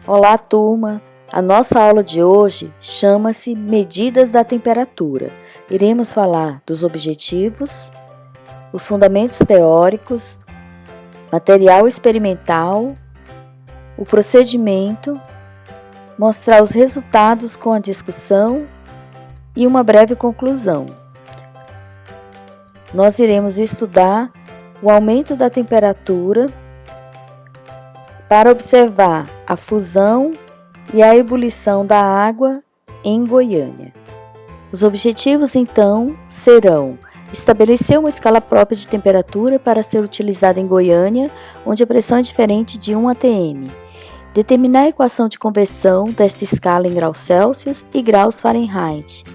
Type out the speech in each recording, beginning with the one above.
Olá, turma! A nossa aula de hoje chama-se Medidas da Temperatura. Iremos falar dos objetivos, os fundamentos teóricos, material experimental, o procedimento, mostrar os resultados com a discussão e uma breve conclusão. Nós iremos estudar o aumento da temperatura para observar a fusão e a ebulição da água em Goiânia. Os objetivos, então, serão estabelecer uma escala própria de temperatura para ser utilizada em Goiânia, onde a pressão é diferente de 1 atm. Determinar a equação de conversão desta escala em graus Celsius e graus Fahrenheit.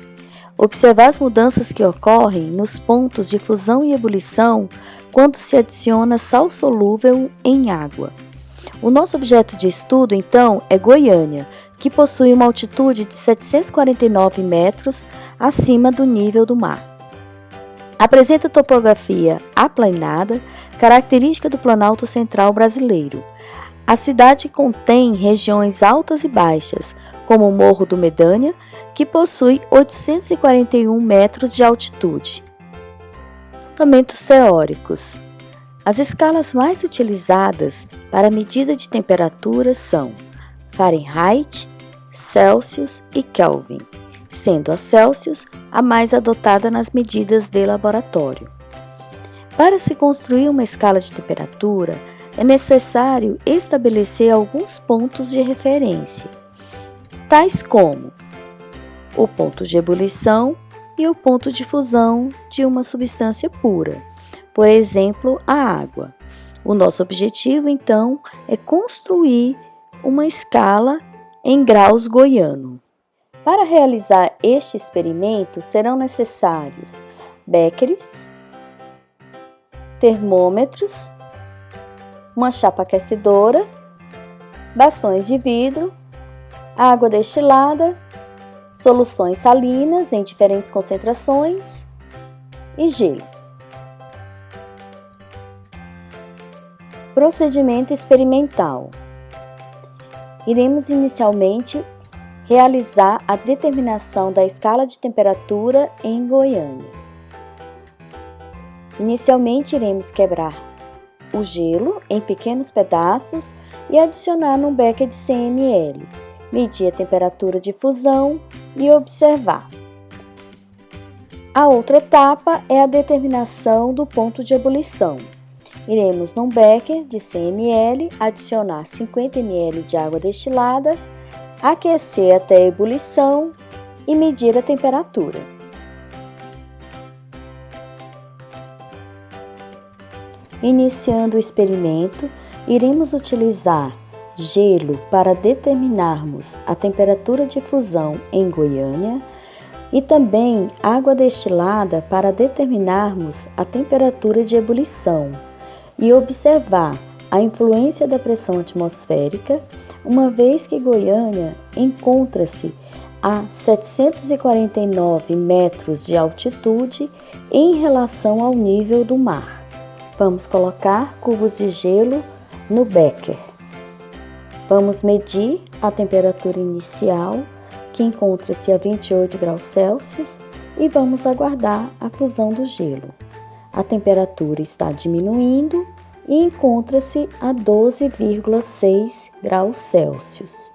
Observar as mudanças que ocorrem nos pontos de fusão e ebulição quando se adiciona sal solúvel em água. O nosso objeto de estudo, então, é Goiânia, que possui uma altitude de 749 metros acima do nível do mar. Apresenta topografia aplanada, característica do Planalto Central brasileiro. A cidade contém regiões altas e baixas, como o Morro do Medânha, que possui 841 metros de altitude. Fundamentos teóricos. As escalas mais utilizadas para a medida de temperatura são Fahrenheit, Celsius e Kelvin, sendo a Celsius a mais adotada nas medidas de laboratório. Para se construir uma escala de temperatura, é necessário estabelecer alguns pontos de referência, tais como o ponto de ebulição e o ponto de fusão de uma substância pura. Por exemplo, a água. O nosso objetivo, então, é construir uma escala em graus goiano. Para realizar este experimento, serão necessários beckers, termômetros, uma chapa aquecedora, bastões de vidro, água destilada, soluções salinas em diferentes concentrações e gelo. Procedimento experimental. Iremos inicialmente realizar a determinação da escala de temperatura em Goiânia. Inicialmente iremos quebrar o gelo em pequenos pedaços e adicionar num becker de 100 ml, medir a temperatura de fusão e observar. A outra etapa é a determinação do ponto de ebulição. Iremos num becker de 100 ml, adicionar 50 ml de água destilada, aquecer até a ebulição e medir a temperatura. Iniciando o experimento, iremos utilizar gelo para determinarmos a temperatura de fusão em Goiânia e também água destilada para determinarmos a temperatura de ebulição e observar a influência da pressão atmosférica, uma vez que Goiânia encontra-se a 749 metros de altitude em relação ao nível do mar. Vamos colocar cubos de gelo no becker. Vamos medir a temperatura inicial, que encontra-se a 28 graus Celsius, e vamos aguardar a fusão do gelo. A temperatura está diminuindo e encontra-se a 12,6 graus Celsius.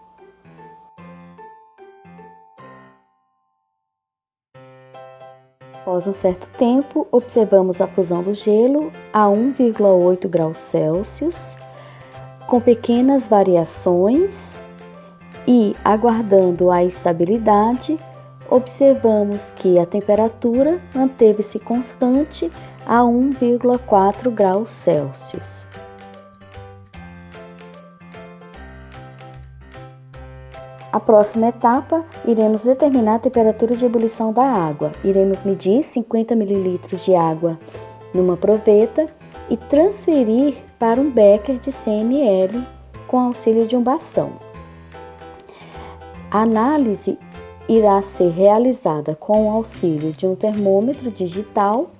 Após um certo tempo, observamos a fusão do gelo a 1,8 graus Celsius, com pequenas variações, e, aguardando a estabilidade, observamos que a temperatura manteve-se constante a 1,4 graus Celsius. A próxima etapa, iremos determinar a temperatura de ebulição da água. Iremos medir 50 ml de água numa proveta e transferir para um becker de 100 ml com auxílio de um bastão. A análise irá ser realizada com o auxílio de um termômetro digital,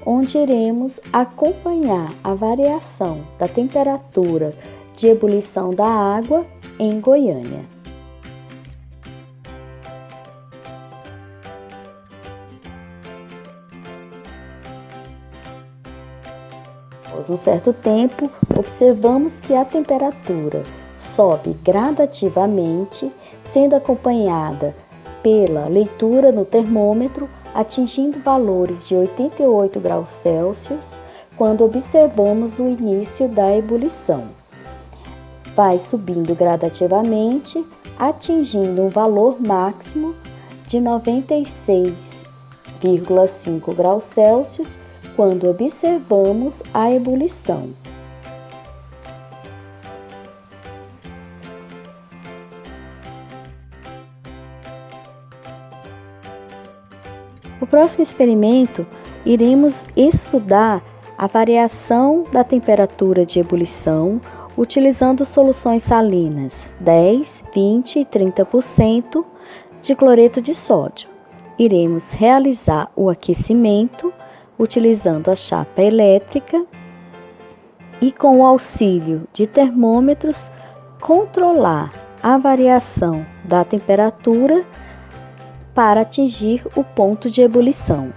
onde iremos acompanhar a variação da temperatura de ebulição da água em Goiânia. Após um certo tempo, observamos que a temperatura sobe gradativamente, sendo acompanhada pela leitura no termômetro, atingindo valores de 88 graus Celsius, quando observamos o início da ebulição. Vai subindo gradativamente, atingindo um valor máximo de 96,5 graus Celsius, quando observamos a ebulição. No próximo experimento, iremos estudar a variação da temperatura de ebulição utilizando soluções salinas 10, 20 e 30% de cloreto de sódio. Iremos realizar o aquecimento utilizando a chapa elétrica e, com o auxílio de termômetros, controlar a variação da temperatura para atingir o ponto de ebulição.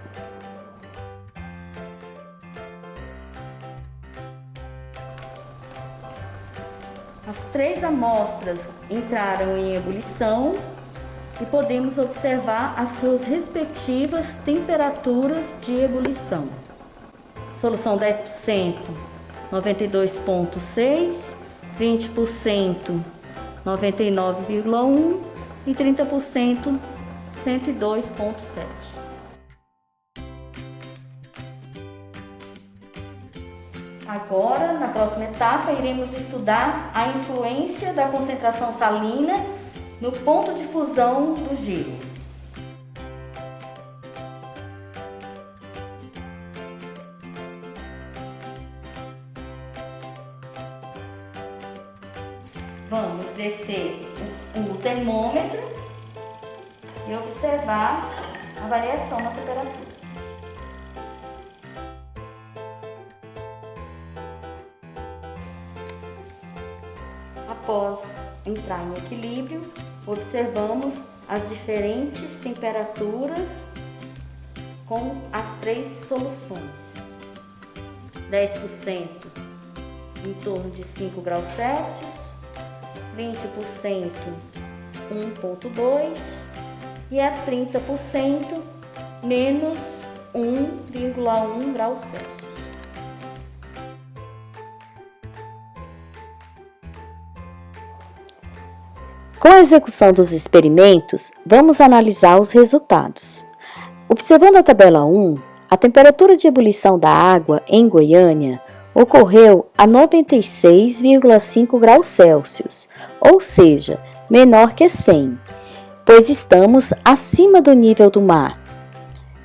As 3 amostras entraram em ebulição e podemos observar as suas respectivas temperaturas de ebulição. Solução 10%, 92,6, 20%, 99,1 e 30%, 102,7. Agora, na próxima etapa, iremos estudar a influência da concentração salina no ponto de fusão do gelo. Vamos descer o termômetro e observar a variação na temperatura. Após entrar em equilíbrio, observamos as diferentes temperaturas com as 3 soluções. 10% em torno de 5 graus Celsius, 20% 1,2 e a 30% menos 1,1 graus Celsius. Com a execução dos experimentos, vamos analisar os resultados. Observando a tabela 1, a temperatura de ebulição da água em Goiânia ocorreu a 96,5 graus Celsius, ou seja, menor que 100, pois estamos acima do nível do mar.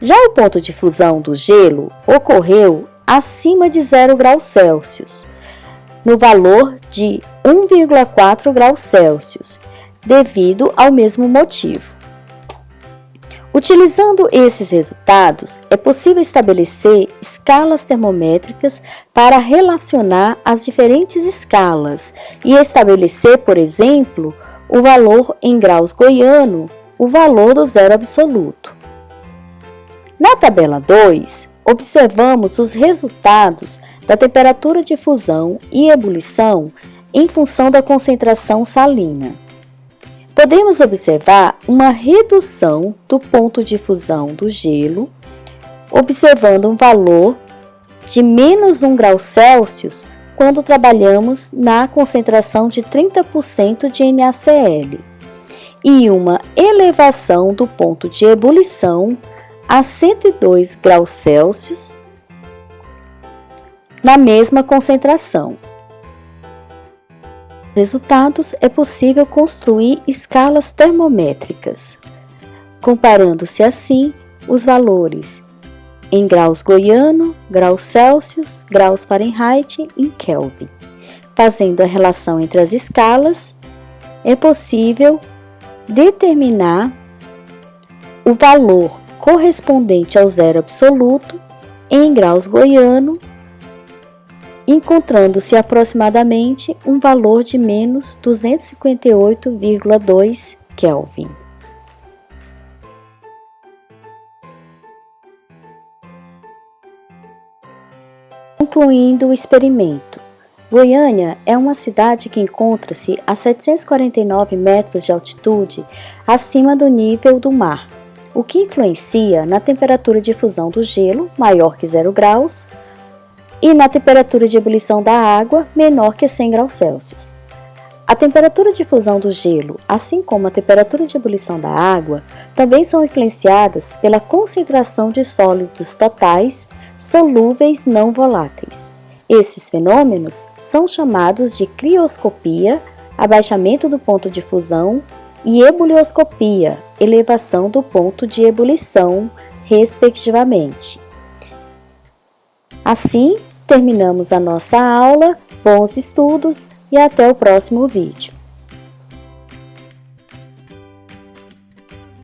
Já o ponto de fusão do gelo ocorreu acima de 0 graus Celsius, no valor de 1,4 graus Celsius, devido ao mesmo motivo. Utilizando esses resultados, é possível estabelecer escalas termométricas para relacionar as diferentes escalas e estabelecer, por exemplo, o valor em graus goiano, o valor do zero absoluto. Na tabela 2, observamos os resultados da temperatura de fusão e ebulição em função da concentração salina. Podemos observar uma redução do ponto de fusão do gelo, observando um valor de menos 1 grau Celsius quando trabalhamos na concentração de 30% de NaCl, e uma elevação do ponto de ebulição a 102 graus Celsius na mesma concentração. Resultados, é possível construir escalas termométricas, comparando-se assim os valores em graus goiano, graus Celsius, graus Fahrenheit e Kelvin. fazendo a relação entre as escalas, é possível determinar o valor correspondente ao zero absoluto em graus goiano, encontrando-se aproximadamente um valor de menos 258,2 Kelvin. Concluindo o experimento, Goiânia é uma cidade que encontra-se a 749 metros de altitude acima do nível do mar, o que influencia na temperatura de fusão do gelo, maior que 0 graus, e na temperatura de ebulição da água, menor que 100 graus Celsius. A temperatura de fusão do gelo, assim como a temperatura de ebulição da água, também são influenciadas pela concentração de sólidos totais solúveis não voláteis. Esses fenômenos são chamados de crioscopia, abaixamento do ponto de fusão, e ebulioscopia, elevação do ponto de ebulição, respectivamente. Assim, terminamos a nossa aula. Bons estudos e até o próximo vídeo.